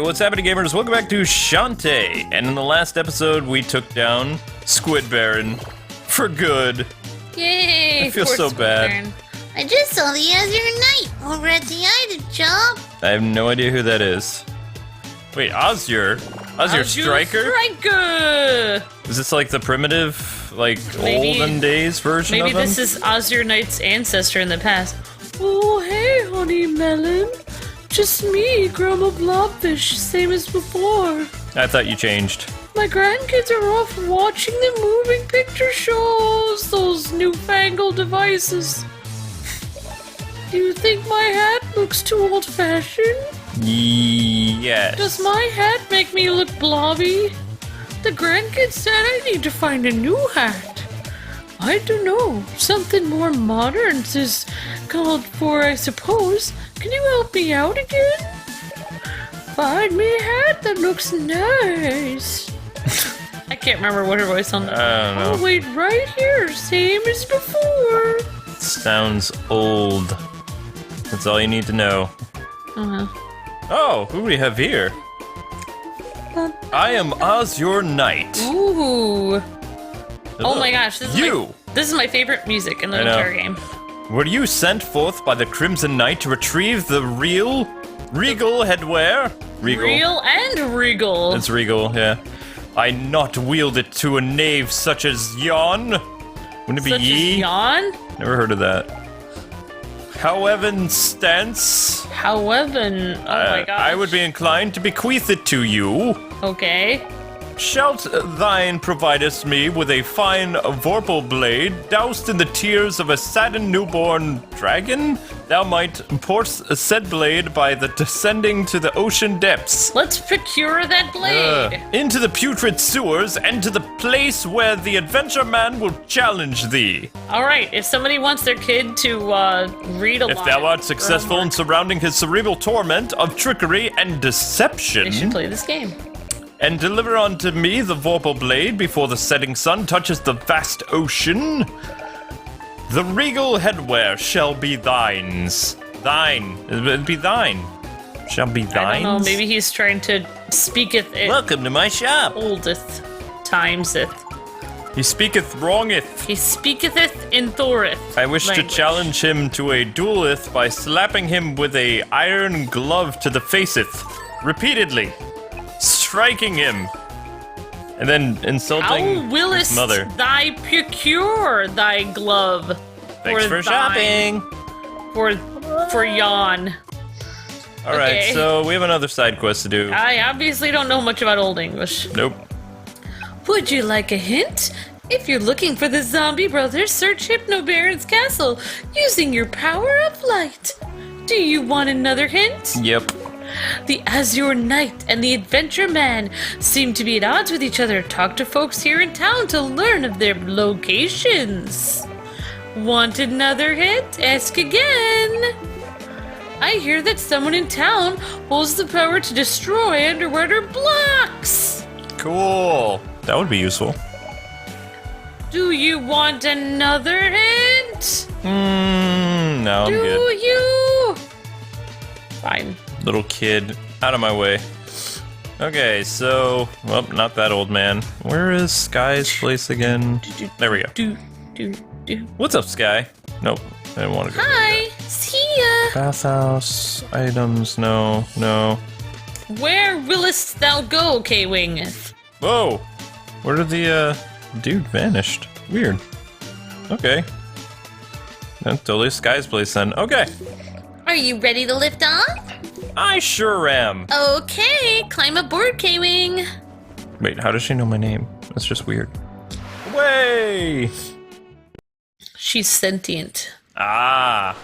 what's happening, gamers? Welcome back to Shantae. And in the last episode, we took down Squid Baron for good. Yay! I feel so bad. Baron. I just saw the Azure Knight over at the item shop. I have no idea who that is. Wait, Azure Striker? Striker! Is this like the primitive, like, Maybe- olden days version of Maybe him? this is Azure Knight's ancestor in the past. Oh, hey, honey melon. Just me, Grandma Blobfish, same as before. I thought you changed. My grandkids are off watching the moving picture shows, those newfangled devices. Do you think my hat looks too old-fashioned? Yes. Does my hat make me look blobby? The grandkids said I need to find a new hat. I don't know. Something more modern is called for, I suppose. Can you help me out again? Find me a hat that looks nice. I can't remember what her voice sounded like. I don't know. Oh, wait, right here. Same as before. Sounds old. That's all you need to know. Oh, who do we have here? I am Azure Knight. Ooh. Hello. Oh my gosh, this is my favorite music in the entire game. Were you sent forth by the Crimson Knight to retrieve the regal headwear? Real and regal. It's regal, yeah. I not wield it to a knave such as yon. Wouldn't it be Such ye? as yawn? Never heard of that. However stance, However, oh my gosh. I would be inclined to bequeath it to you. Okay. Shalt thine providest me with a fine Vorpal blade, doused in the tears of a saddened newborn dragon? Thou might port said blade by the descending to the ocean depths. Let's procure that blade. Into the putrid sewers, and to the place where the adventure man will challenge thee. Alright, if somebody wants their kid to read a lot. If thou art successful in surrounding his cerebral torment of trickery and deception, they should play this game. and deliver unto me the Vorpal blade before the setting sun touches the vast ocean, the regal headwear shall be thines. Thine. It'll be thine. Shall be thines? I don't know, maybe he's trying to speaketh it Welcome to my shop. oldeth timeseth. He speaketh wrongeth. He speaketh it in Thorith. I wish language. to challenge him to a duelith by slapping him with a iron glove to the faceth, repeatedly, striking him, and then insulting How willest his mother. thy procure thy glove? Thanks for shopping. For yawn. All right, Okay. so we have another side quest to do. I obviously don't know much about Old English. Nope. Would you like a hint? If you're looking for the Zombie Brothers, search Hypno Baron's castle using your power of light. Do you want another hint? Yep. The Azure Knight and the Adventure Man seem to be at odds with each other. Talk to folks here in town to learn of their locations. Want another hint? Ask again. I hear that someone in town holds the power to destroy underwater blocks. Cool. That would be useful. Do you want another hint? No, I'm Do good. you? Fine. Little kid, out of my way. Okay, so, well, not that old man. Where is Sky's place again? There we go. Do. What's up, Sky? Nope, I didn't want to go. Hi. See ya. Bathhouse, items, no. Where willest thou go, K-Wing? Whoa! Where did the, dude vanished? Weird. Okay. That's totally Sky's place then. Okay. Are you ready to lift off? I sure am. Okay, climb aboard, K-Wing. Wait, how does she know my name? That's just weird. Way! She's sentient. Ah,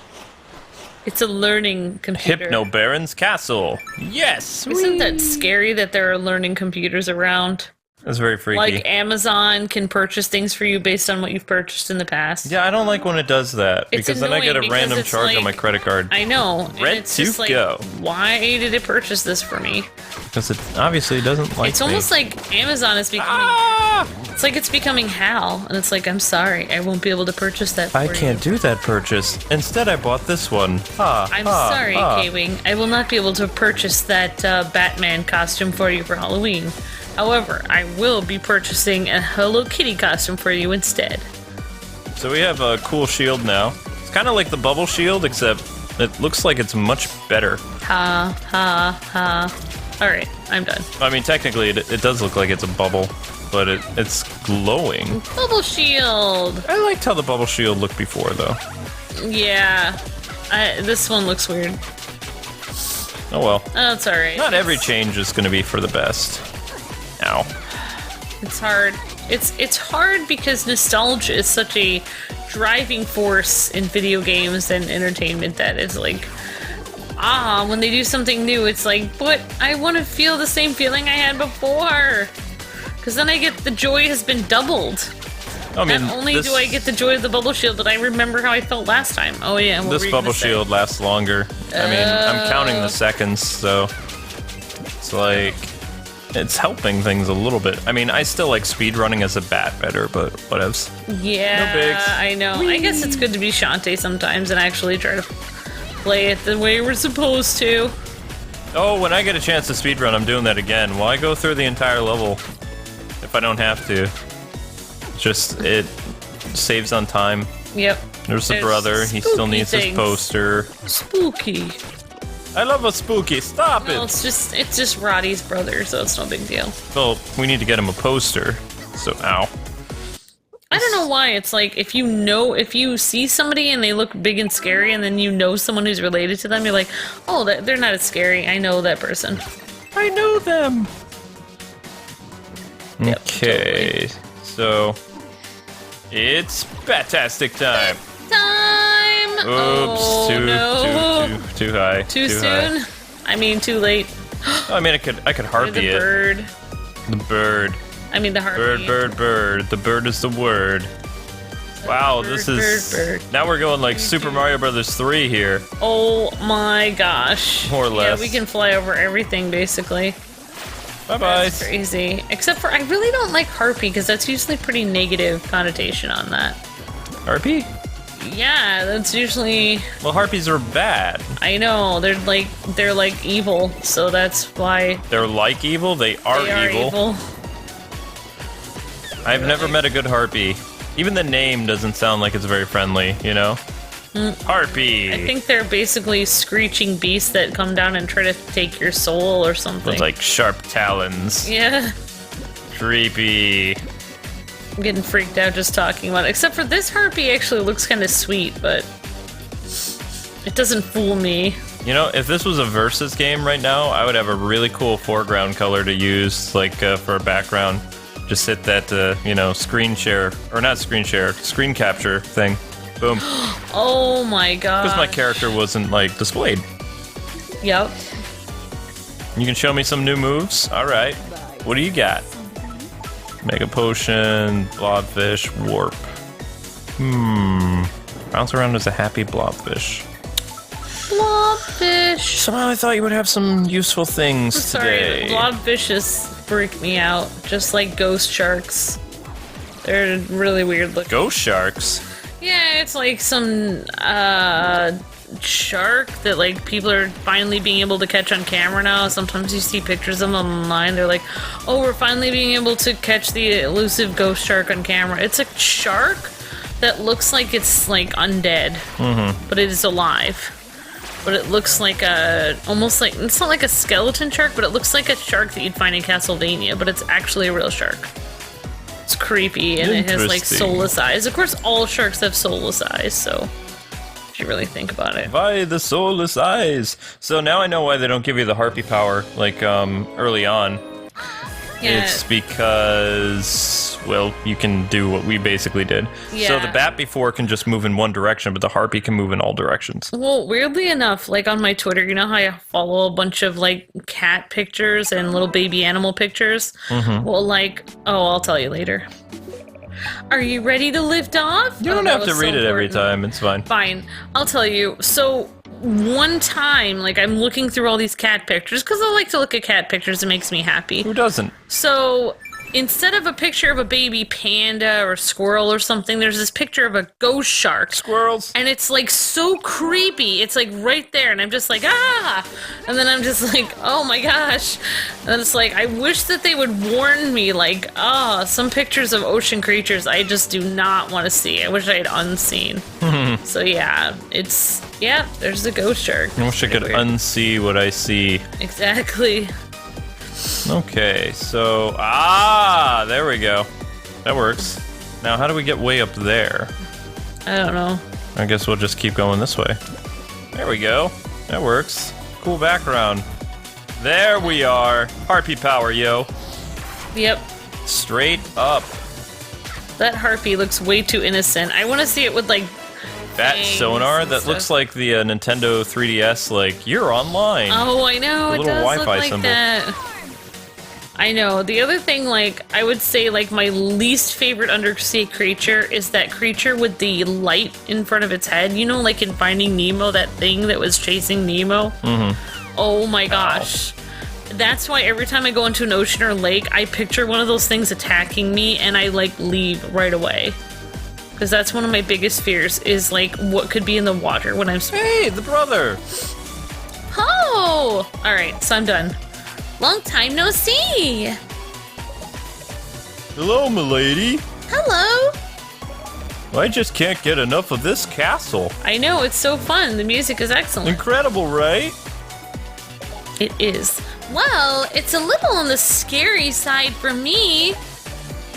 It's a learning computer. Hypno Baron's castle. Yes! Isn't that scary that there are learning computers around? That's very freaky. Like Amazon can purchase things for you based on what you've purchased in the past. Yeah, I don't like when it does that, It's because then I get a annoying random because it's charge like- on my credit card. I know. And Red it's just to like, go. why did it purchase this for me? Because it obviously doesn't like It's me. almost like Amazon is becoming. Ah! It's like it's becoming Hal, and it's like, I'm sorry, I won't be able to purchase that for I can't do that purchase. Instead, I bought this one. I'm sorry, Kwing. I will not be able to purchase that Batman costume for you for Halloween. However, I will be purchasing a Hello Kitty costume for you instead. So we have a cool shield now. It's kind of like the bubble shield, except it looks like it's much better. Ha, ha, ha. Alright, I'm done. I mean, technically, it does look like it's a bubble, but it's glowing. Bubble shield! I liked how the bubble shield looked before, though. Yeah. This one looks weird. Oh well. Oh, it's alright. Not every change is going to be for the best. Ow. It's hard. It's hard because nostalgia is such a driving force in video games and entertainment that it's like, when they do something new, it's like, but I want to feel the same feeling I had before. Because then I get the joy has been doubled. I mean, Not only do I get the joy of the bubble shield, but I remember how I felt last time. Oh yeah, what were this you bubble gonna say? shield lasts longer. I mean, I'm counting the seconds, so it's like it's helping things a little bit. I mean, I still like speedrunning as a bat better, but whatevs. Yeah, No bigs. I know. I guess it's good to be Shantae sometimes and actually try to play it the way we're supposed to. Oh, when I get a chance to speedrun, I'm doing that again. Why go through the entire level if I don't have to? Just, it saves on time. Yep. There's the There's brother. He still spooky needs his things. poster. Spooky. I love a spooky. Stop Well, it. it's just Roddy's brother, so it's no big deal. Well, we need to get him a poster. So, ow. I don't know why. It's like if you see somebody and they look big and scary, and then you know someone who's related to them, you're like, oh, they're not as scary. I know that person. I know them. Yep, Okay, so it's Backtracking time. Time. Oops, Oh, no. too high. Too high. soon. I mean, too late. Oh, I mean, I could Or harpy the it. bird. The bird. I mean, the heartbeat. Bird. The bird is the word. Wow, this is bird. now we're going like Super Mario Brothers 3 here. Oh my gosh. More or less. Yeah, we can fly over everything basically. Bye bye. That's crazy. Except for I really don't like harpy because that's usually pretty negative connotation on that. Harpy? Yeah, that's usually Well, harpies are bad. I know they're like evil, so that's why They're like evil. They are, they are evil. I've never met a good harpy. Even the name doesn't sound like it's very friendly, you know? Harpy! I think they're basically screeching beasts that come down and try to take your soul or something. With like sharp talons. Yeah, Creepy. I'm getting freaked out just talking about it. Except for this harpy actually looks kind of sweet, but it doesn't fool me. You know, if this was a versus game right now, I would have a really cool foreground color to use, like for a background. Just hit that, you know, screen share, or not screen share, screen capture thing. Boom. Oh my god. Because my character wasn't, like, displayed. Yep. You can show me some new moves? Alright. What do you got? Mega Potion, Blobfish, Warp. Bounce around as a happy Blobfish. Blobfish. Somehow I thought you would have some useful things Sorry, today. the blobfishes freak me out. Just like ghost sharks. They're really weird looking. Ghost sharks? Yeah, it's like some shark that like people are finally being able to catch on camera now. Sometimes you see pictures of them online. They're like, oh, we're finally being able to catch the elusive ghost shark on camera. It's a shark that looks like it's like undead, but it is alive. But it looks like almost like, it's not like a skeleton shark, but it looks like a shark that you'd find in Castlevania, but it's actually a real shark. It's creepy, and it has like Interesting. soulless eyes. Of course, all sharks have soulless eyes, so if you really think about it. By the soulless eyes. So now I know why they don't give you the harpy power, like, early on. Yeah, It's because well, you can do what we basically did. Yeah. So the bat before can just move in one direction, but the harpy can move in all directions. Well, weirdly enough, like on my Twitter, you know how I follow a bunch of like cat pictures and little baby animal pictures? Well, like, oh, I'll tell you later. Are you ready to lift off? You don't have to read it every time, it's fine. Fine, I'll tell you. So one time, like I'm looking through all these cat pictures, because I like to look at cat pictures, it makes me happy. Who doesn't? So instead of a picture of a baby panda or squirrel or something, there's this picture of a ghost shark. Squirrels. And it's like so creepy. It's like right there, and I'm just like, ah! And then I'm just like, oh my gosh. And then it's like, I wish that they would warn me, like, some pictures of ocean creatures I just do not want to see. I wish I had unseen. So yeah, there's the ghost shark. I wish I could unsee what I see. Exactly. Okay, so, there we go. That works. Now, how do we get way up there? I don't know. I guess we'll just keep going this way. There we go. That works. Cool background. There we are. Harpy power, yo. Yep. Straight up. That harpy looks way too innocent. I want to see it with, like, That fangs sonar, and that stuff. looks like the Nintendo 3DS, like, you're online. Oh, I know. The It little does look Wi-Fi like symbol. that. I know. The other thing, like, I would say, like, my least favorite undersea creature is that creature with the light in front of its head. You know, like in Finding Nemo, that thing that was chasing Nemo? Oh my gosh. That's why every time I go into an ocean or lake, I picture one of those things attacking me and I, like, leave right away. Because that's one of my biggest fears, is, like, what could be in the water when I'm swimming. Hey, the brother! Oh! Alright, so I'm done. Long time no see! Hello, milady. Hello! I just can't get enough of this castle. I know, it's so fun. The music is excellent. Incredible, right? It is. Well, it's a little on the scary side for me.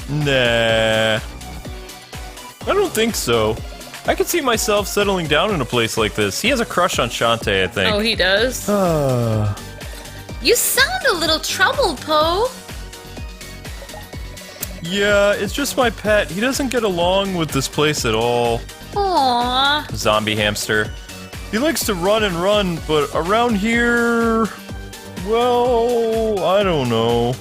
Nah. I don't think so. I could see myself settling down in a place like this. He has a crush on Shantae, I think. Oh, he does? You sound a little troubled, Poe. Yeah, it's just my pet. He doesn't get along with this place at all. Aww. Zombie hamster. He likes to run and run, but around here... well, I don't know.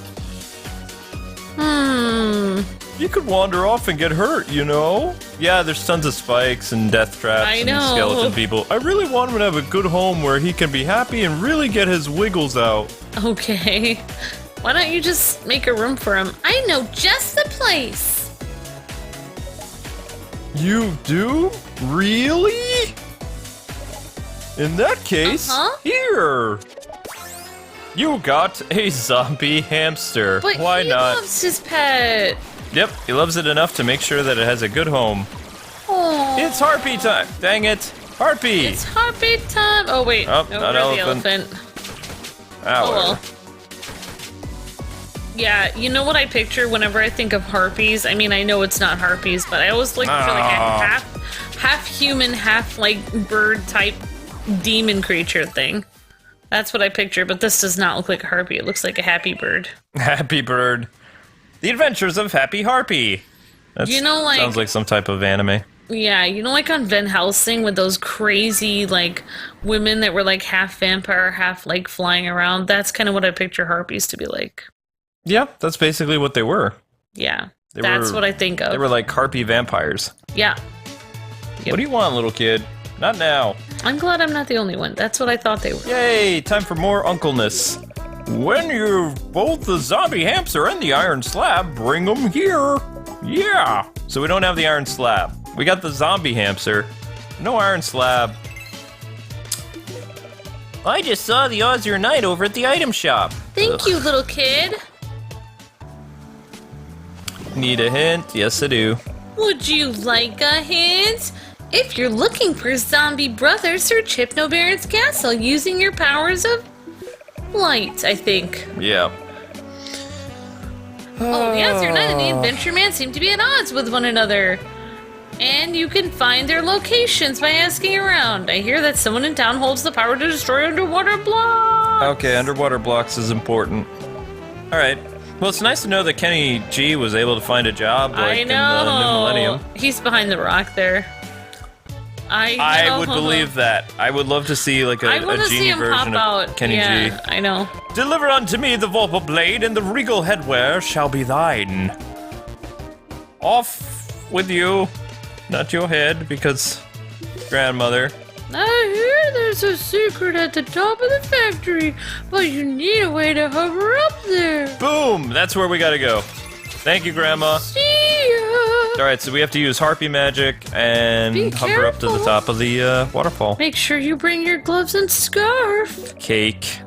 He could wander off and get hurt, you know? Yeah, there's tons of spikes and death traps I and know. skeleton people. I really want him to have a good home where he can be happy and really get his wiggles out. Okay. Why don't you just make a room for him? I know just the place. You do? Really? In that case, here. You got a zombie hamster. But Why he not? loves his pet. Yep, he loves it enough to make sure that it has a good home. Aww. It's harpy time! Dang it! Harpy! It's harpy time. Oh, wait. Oh, no, not we're the elephant. elephant. Ah, Oh, well. whatever. Yeah, you know what I picture whenever I think of harpies? I mean, I know it's not harpies, but I always like picture like a half human, half like bird type demon creature thing. That's what I picture, but this does not look like a harpy. It looks like a happy bird. Happy bird. The Adventures of Happy Harpy. That You know, like- sounds like some type of anime. Yeah, you know, like on Van Helsing with those crazy, like, women that were like half vampire, half like flying around. That's kind of what I picture harpies to be like. Yeah, that's basically what they were. Yeah, They that's were- what I think of. They were like harpy vampires. Yeah, Yep. What do you want, little kid? Not now. I'm glad I'm not the only one. That's what I thought they were. Yay, time for more uncleness. When you've both the zombie hamster and the iron slab, bring them here. Yeah. So we don't have the iron slab. We got the zombie hamster. No iron slab. I just saw the Ozzer Knight over at the item shop. Thank you, little kid. Need a hint? Yes, I do. Would you like a hint? If you're looking for zombie brothers, search Hypno Baron's castle using your powers of light, I think. Yeah. Oh, the Ozzer Knight and the Adventure Man seem to be at odds with one another. And you can find their locations by asking around. I hear that someone in town holds the power to destroy underwater blocks. Okay, underwater blocks is important. All right. Well, it's nice to know that Kenny G was able to find a job like I in the new millennium. He's behind the rock there. I would believe that. I would love to see like a Genie version of Kenny G. I know. Deliver unto me the Vorpal blade, and the regal headwear shall be thine. Off with you. Not your head, because grandmother. I hear there's a secret at the top of the factory, but you need a way to hover up there. Boom! That's where we gotta go. Thank you, Grandma. See ya! Alright, so we have to use harpy magic and hover up to the top of the waterfall. Make sure you bring your gloves and scarf. Cake.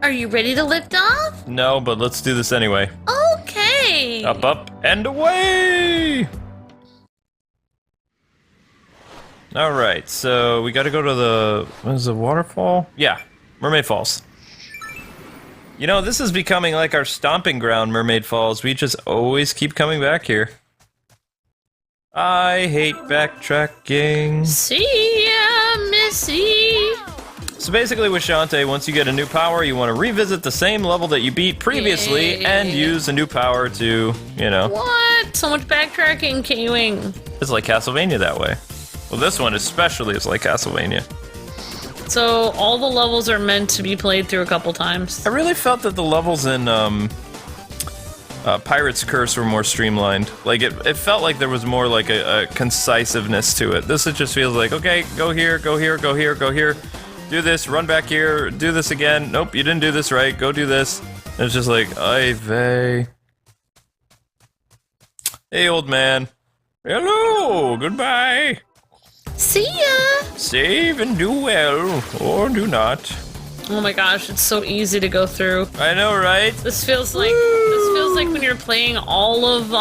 Are you ready to lift off? No, but let's do this anyway. Okay. Up, up, and away! Alright, so we gotta go to the... what is the waterfall? Yeah, Mermaid Falls. You know, this is becoming like our stomping ground, Mermaid Falls. We just always keep coming back here. I hate backtracking. See ya, Missy. So basically with Shantae, once you get a new power, you want to revisit the same level that you beat previously and use a new power to, you know... What? So much backtracking, Kwing. It's like Castlevania that way. Well, this one especially is like Castlevania. So all the levels are meant to be played through a couple times. I really felt that the levels in Pirate's Curse were more streamlined. Like, it felt like there was more like a concisiveness to it. This, it just feels like, okay, go here, go here, go here, go here. Do this, run back here, do this again. Nope, you didn't do this right, go do this. And it's just like, ay vey. Hey, old man. Hello, goodbye. See ya! Save and do well, or do not. Oh my gosh, it's so easy to go through. I know, right? This feels like when you're playing all of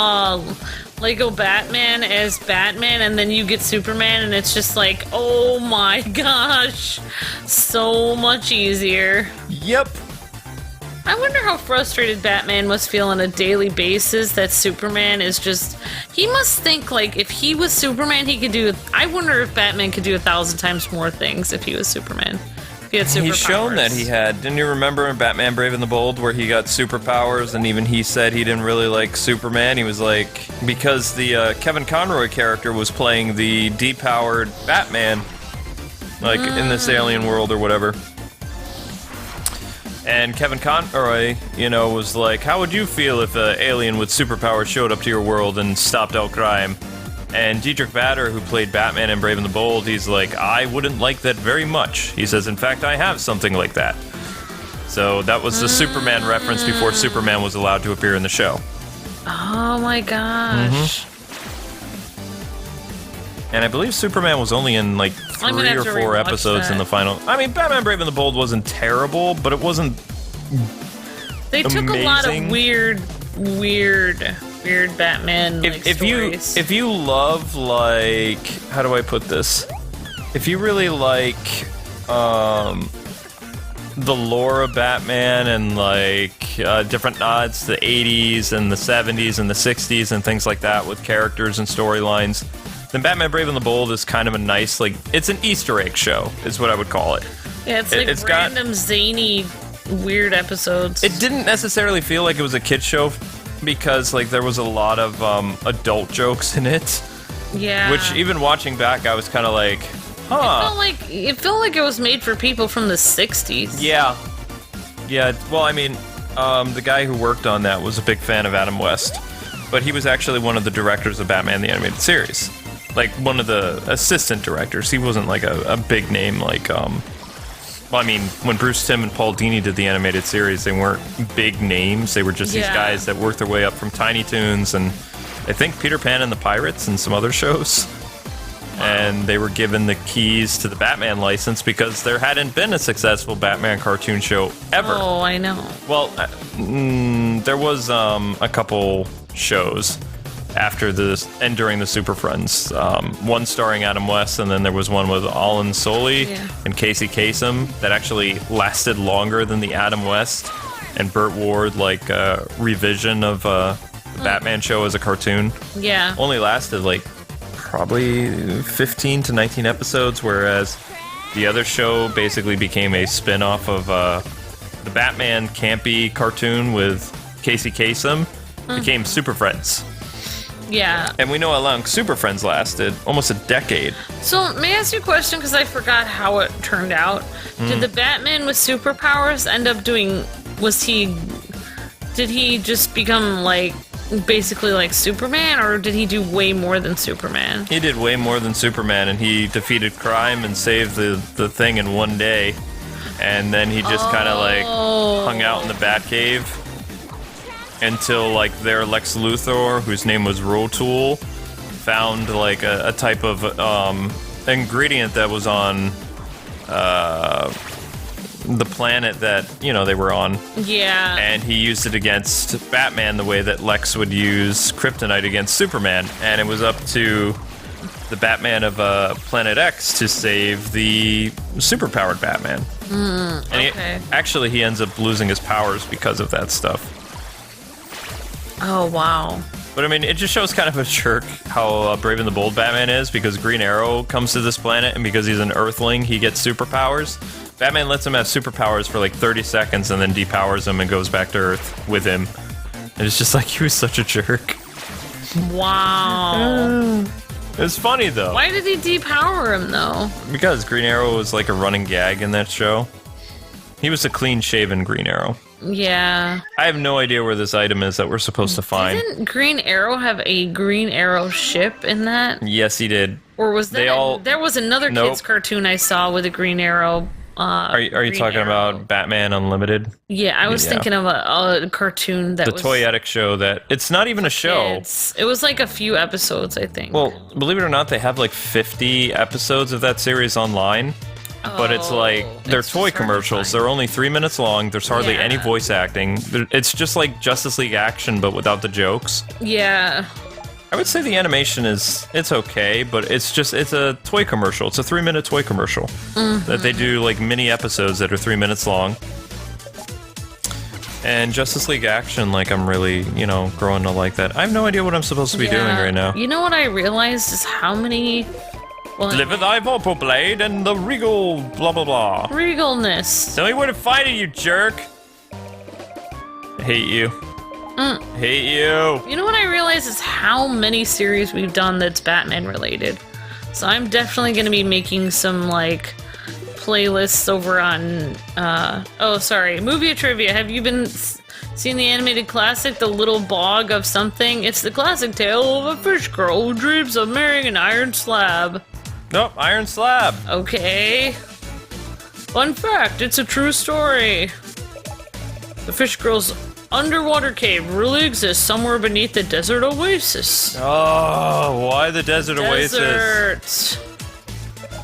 Lego Batman as Batman, and then you get Superman, and it's just like, oh my gosh, so much easier. Yep. I wonder how frustrated Batman must feel on a daily basis that Superman is just... He must think, like, if he was Superman, he could do... I wonder if Batman could do 1,000 times more things if he was Superman. If he had superpowers. He's shown that he had. Didn't you remember in Batman Brave and the Bold where he got superpowers, and even he said he didn't really like Superman? He was like... Because the Kevin Conroy character was playing the depowered Batman, like, in this alien world or whatever. And Kevin Conroy, you know, was like, how would you feel if an alien with superpowers showed up to your world and stopped all crime? And Diedrich Bader, who played Batman in Brave and the Bold, he's like, I wouldn't like that very much. He says, in fact, I have something like that. So that was the Superman reference before Superman was allowed to appear in the show. Oh my gosh. And I believe Superman was only in like 3 or 4 episodes in the final. I mean, Batman Brave and the Bold wasn't terrible, but it wasn't They took amazing. A lot of weird Batman stories. If you love, like, how do I put this? If you really like the lore of Batman and like different nods to the 80s and the 70s and the 60s and things like that with characters and storylines, then Batman Brave and the Bold is kind of a nice, like, it's an Easter egg show, is what I would call it. Yeah, it's like random zany, weird episodes. It didn't necessarily feel like it was a kid's show because, like, there was a lot of adult jokes in it. Yeah. Which, even watching back, I was kind of like, huh. It felt like it was made for people from the 60s. Yeah. Yeah, well, I mean, the guy who worked on that was a big fan of Adam West. But he was actually one of the directors of Batman the Animated Series. Like, one of the assistant directors. He wasn't, like, a big name, like, well, I mean, when Bruce Timm and Paul Dini did the animated series, they weren't big names. They were just these guys that worked their way up from Tiny Toons and I think Peter Pan and the Pirates and some other shows. And they were given the keys to the Batman license because there hadn't been a successful Batman cartoon show ever. Oh, I know. Well, there was a couple shows after this and during the Super Friends. One starring Adam West, and then there was one with Alan Soley and Casey Kasem that actually lasted longer than the Adam West and Burt Ward revision of the Batman show as a cartoon. Yeah. Only lasted like probably 15 to 19 episodes, whereas the other show basically became a spin-off of the Batman campy cartoon with Casey Kasem, became Super Friends. Yeah. And we know how long Super Friends lasted, almost a decade. So, may I ask you a question, because I forgot how it turned out. Did the Batman with superpowers end up doing... Did he just become, like, basically like Superman, or did he do way more than Superman? He did way more than Superman, and he defeated crime and saved the thing in one day. And then he just kind of, like, hung out in the Batcave until, like, their Lex Luthor, whose name was Rotool, found, like, a type of ingredient that was on the planet that, you know, they were on. Yeah. And he used it against Batman the way that Lex would use kryptonite against Superman. And it was up to the Batman of Planet X to save the superpowered Batman. And actually, he ends up losing his powers because of that stuff. Oh, wow. But I mean, it just shows kind of a jerk how brave and the bold Batman is, because Green Arrow comes to this planet, and because he's an Earthling, he gets superpowers. Batman lets him have superpowers for like 30 seconds and then depowers him and goes back to Earth with him. And it's just like, he was such a jerk. Wow. It's funny, though. Why did he depower him, though? Because Green Arrow was like a running gag in that show. He was a clean-shaven Green Arrow. Yeah. I have no idea where this item is that we're supposed to find. Didn't Green Arrow have a Green Arrow ship in that? Yes, he did. Or was that... There was another kids' cartoon I saw with a Green Arrow... Are you talking about Batman Unlimited? Yeah, I was thinking of a cartoon that was... The Toyetic show that... It's not even a show. It was like a few episodes, I think. Well, believe it or not, they have like 50 episodes of that series online. But it's like, they're toy commercials. They're only 3 minutes long. There's hardly any voice acting. It's just like Justice League action, but without the jokes. Yeah. I would say the animation it's okay, but it's a toy commercial. It's a 3-minute toy commercial that they do like mini episodes that are 3 minutes long. And Justice League action, like, I'm really, growing to like that. I have no idea what I'm supposed to be doing right now. You know what I realized is how many... Well, Live with thy Vorpal blade and the regal blah blah blah. Regalness. Tell me where to find it, you jerk. I hate you. Hate you. You know what I realize is how many series we've done that's Batman related. So I'm definitely going to be making some, like, playlists over on, Movie Trivia. Have you been seen the animated classic, The Little Bog of Something? It's the classic tale of a fish girl who dreams of marrying an iron slab. Nope, iron slab. Okay. Fun fact, it's a true story. The fish girl's underwater cave really exists somewhere beneath the desert oasis. Oh, why the desert oasis?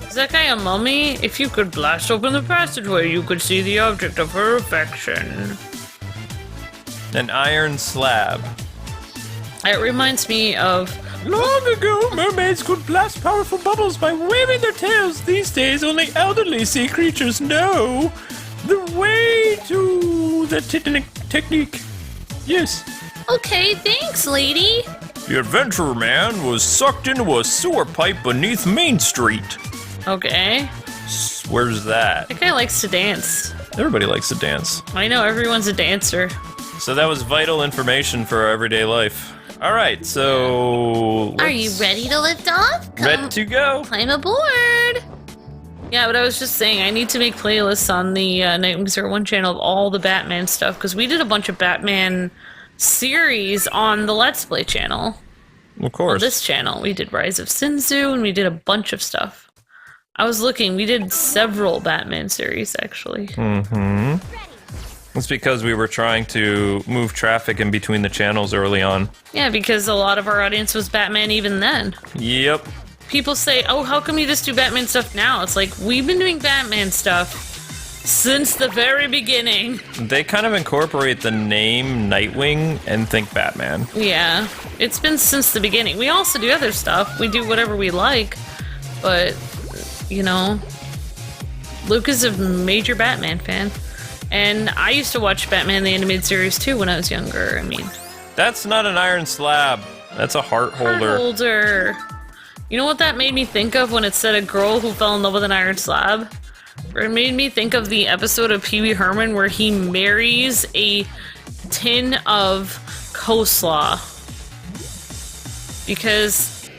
Is that guy a mummy? If you could blast open the passageway, you could see the object of her affection. An iron slab. It reminds me of... Long ago, mermaids could blast powerful bubbles by waving their tails. These days, only elderly sea creatures know the way to the technique. Yes. Okay, thanks, lady. The adventurer man was sucked into a sewer pipe beneath Main Street. Okay. Where's that? That guy likes to dance. Everybody likes to dance. I know, everyone's a dancer. So that was vital information for our everyday life. All right, so... Are you ready to lift off? Ready to go. Climb aboard. Yeah, but I was just saying, I need to make playlists on the Nightwing 01 channel of all the Batman stuff, because we did a bunch of Batman series on the Let's Play channel. Of course. On this channel. We did Rise of Sinzu, and we did a bunch of stuff. I was looking, we did several Batman series, actually. Mm-hmm. It's because we were trying to move traffic in between the channels early on. Yeah, because a lot of our audience was Batman even then. Yep. People say, oh, how come you just do Batman stuff now? It's like, we've been doing Batman stuff since the very beginning. They kind of incorporate the name Nightwing and think Batman. Yeah, it's been since the beginning. We also do other stuff. We do whatever we like, but, Luke is a major Batman fan. And I used to watch Batman the Animated Series too when I was younger, That's not an iron slab. That's a heart holder. Heart holder. You know what that made me think of when it said a girl who fell in love with an iron slab? It made me think of the episode of Pee Wee Herman where he marries a tin of coleslaw. Because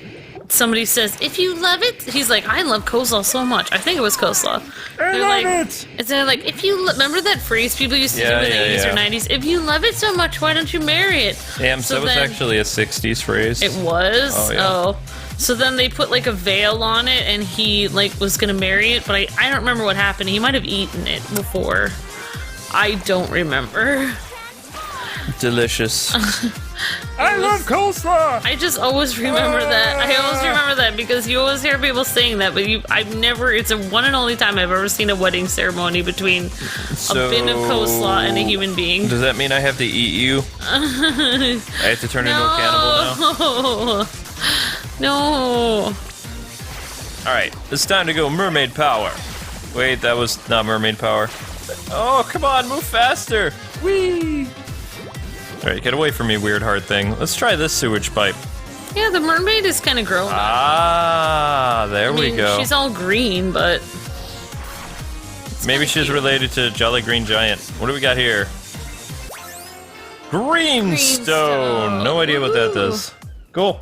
somebody says, if you love it, he's like, I love coleslaw so much. I think it was coleslaw. I love it! And they're like, if you remember that phrase people used to do in the 80s or 90s? If you love it so much, why don't you marry it? Damn, so that was actually a 60s phrase. It was? Oh, yeah. Oh. So then they put like a veil on it and he like was gonna marry it, but I don't remember what happened. He might have eaten it before. I don't remember. Delicious. I love coleslaw! I just always remember that. I always remember that because you always hear people saying that, but I've never, it's a one and only time I've ever seen a wedding ceremony between a bin of coleslaw and a human being. Does that mean I have to eat you? I have to turn into a cannibal now? No. Alright, it's time to go mermaid power. Wait, that was not mermaid power. Oh, come on, move faster! Whee! Alright, get away from me, weird hard thing. Let's try this sewage pipe. Yeah, the mermaid is kind of growing. Ah, there we go. She's all green, but... Maybe she's related to Jolly Green Giant. What do we got here? Greenstone! No idea what that does. Cool.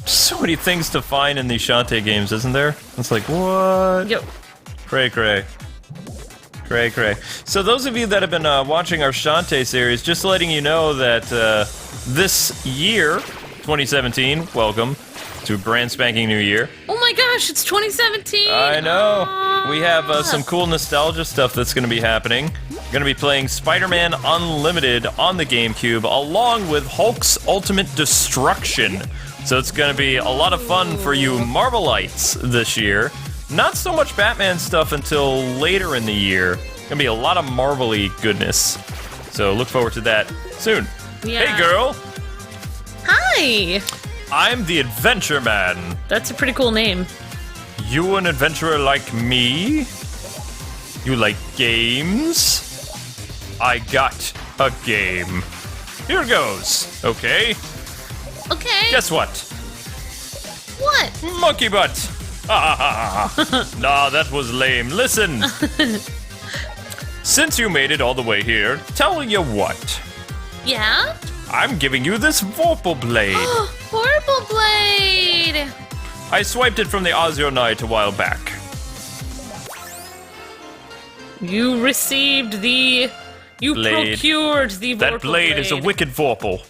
So many things to find in these Shantae games, isn't there? It's like, what? Yep. Cray cray. Cray cray. So those of you that have been watching our Shantae series, just letting you know that this year, 2017, welcome to a brand spanking new year. Oh my gosh, it's 2017! I know. We have some cool nostalgia stuff that's going to be happening. Going to be playing Spider-Man Unlimited on the GameCube, along with Hulk's Ultimate Destruction. So it's going to be a lot of fun for you Marvelites this year. Not so much Batman stuff until later in the year. Gonna be a lot of Marvel-y goodness. So look forward to that soon. Yeah. Hey girl! Hi! I'm the Adventure Man. That's a pretty cool name. You an adventurer like me? You like games? I got a game. Here goes. Okay? Okay. Guess what? What? Monkey butt! Nah, that was lame. Listen. Since you made it all the way here, tell you what. Yeah? I'm giving you this Vorpal blade. Vorpal blade! I swiped it from the Azure Knight a while back. You received the... You blade. procured the Vorpal That blade is a wicked Vorpal.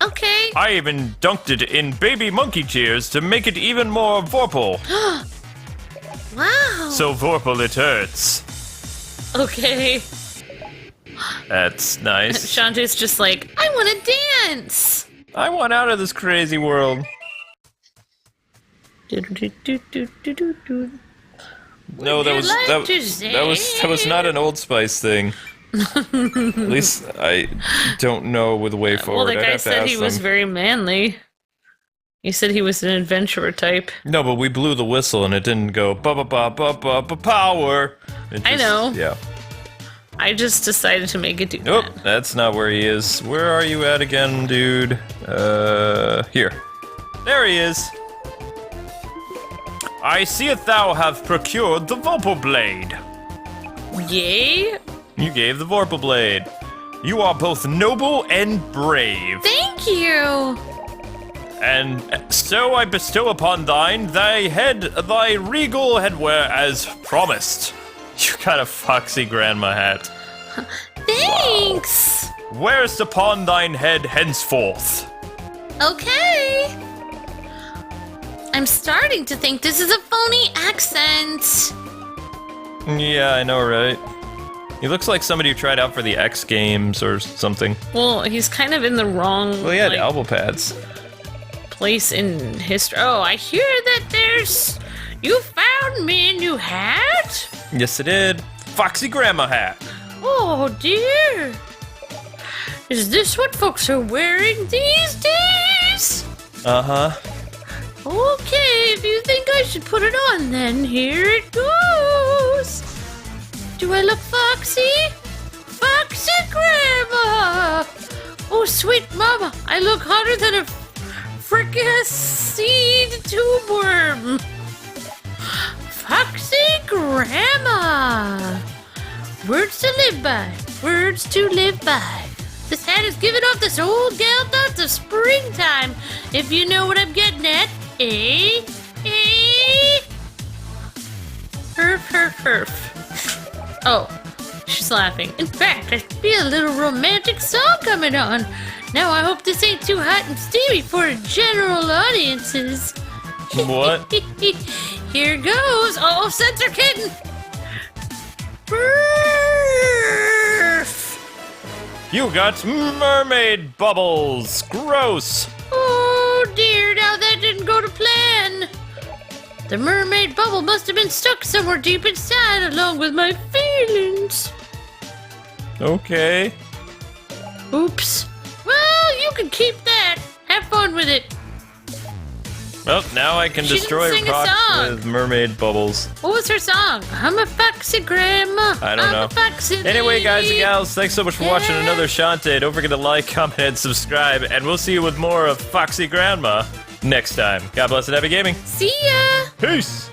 Okay. I even dunked it in baby monkey tears to make it even more Vorpal. Wow. So Vorpal it hurts. Okay. That's nice. Shantae's just like, I want to dance. I want out of this crazy world. No, that was not an Old Spice thing. At least I don't know with Wayforward. Well, the guy said he was very manly. He said he was an adventurer type. No, but we blew the whistle and it didn't go power. I know. Yeah. I just decided to make it do Nope, that. that's not where he is. Where are you at again, dude? Here. There he is. I see that thou have procured the Vorpal blade. Yay? You gave the Vorpal blade. You are both noble and brave. Thank you. And so I bestow upon thine thy regal headwear as promised. You got a foxy grandma hat. Thanks. Wow. Wearest upon thine head henceforth. Okay. I'm starting to think this is a phony accent. Yeah, I know, right? He looks like somebody who tried out for the X Games or something. Well, he's kind of in the wrong Well, he had elbow pads. place in history. Oh, I hear that you found me a new hat? Yes, it did. Foxy grandma hat. Oh, dear. Is this what folks are wearing these days? Uh-huh. Okay, if you think I should put it on, then here it goes. Do I look foxy? Foxy grandma! Oh, sweet mama, I look hotter than a frickin' seed tube worm. Foxy grandma! Words to live by. words to live by. This hat is giving off this old gal thoughts of springtime, if you know what I'm getting at. Eh? Herf, herf, herf. Oh, she's laughing. In fact, I feel a little romantic song coming on. Now I hope this ain't too hot and steamy for general audiences. What? Here goes. Oh, censor kitten. You got mermaid bubbles. Gross. Oh dear, now that didn't go to plan. The mermaid bubble must have been stuck somewhere deep inside along with my feelings. Okay. Oops. Well, you can keep that. Have fun with it. Well, now I can She destroy didn't sing a rocks song. with mermaid bubbles. What was her song? I'm a foxy grandma. I don't know. I'm a foxy Anyway, guys and lady. gals, thanks so much for watching Yeah. another Shantae. Don't forget to like, comment, and subscribe, and we'll see you with more of Foxy Grandma next time. God bless and happy gaming. See ya. Peace!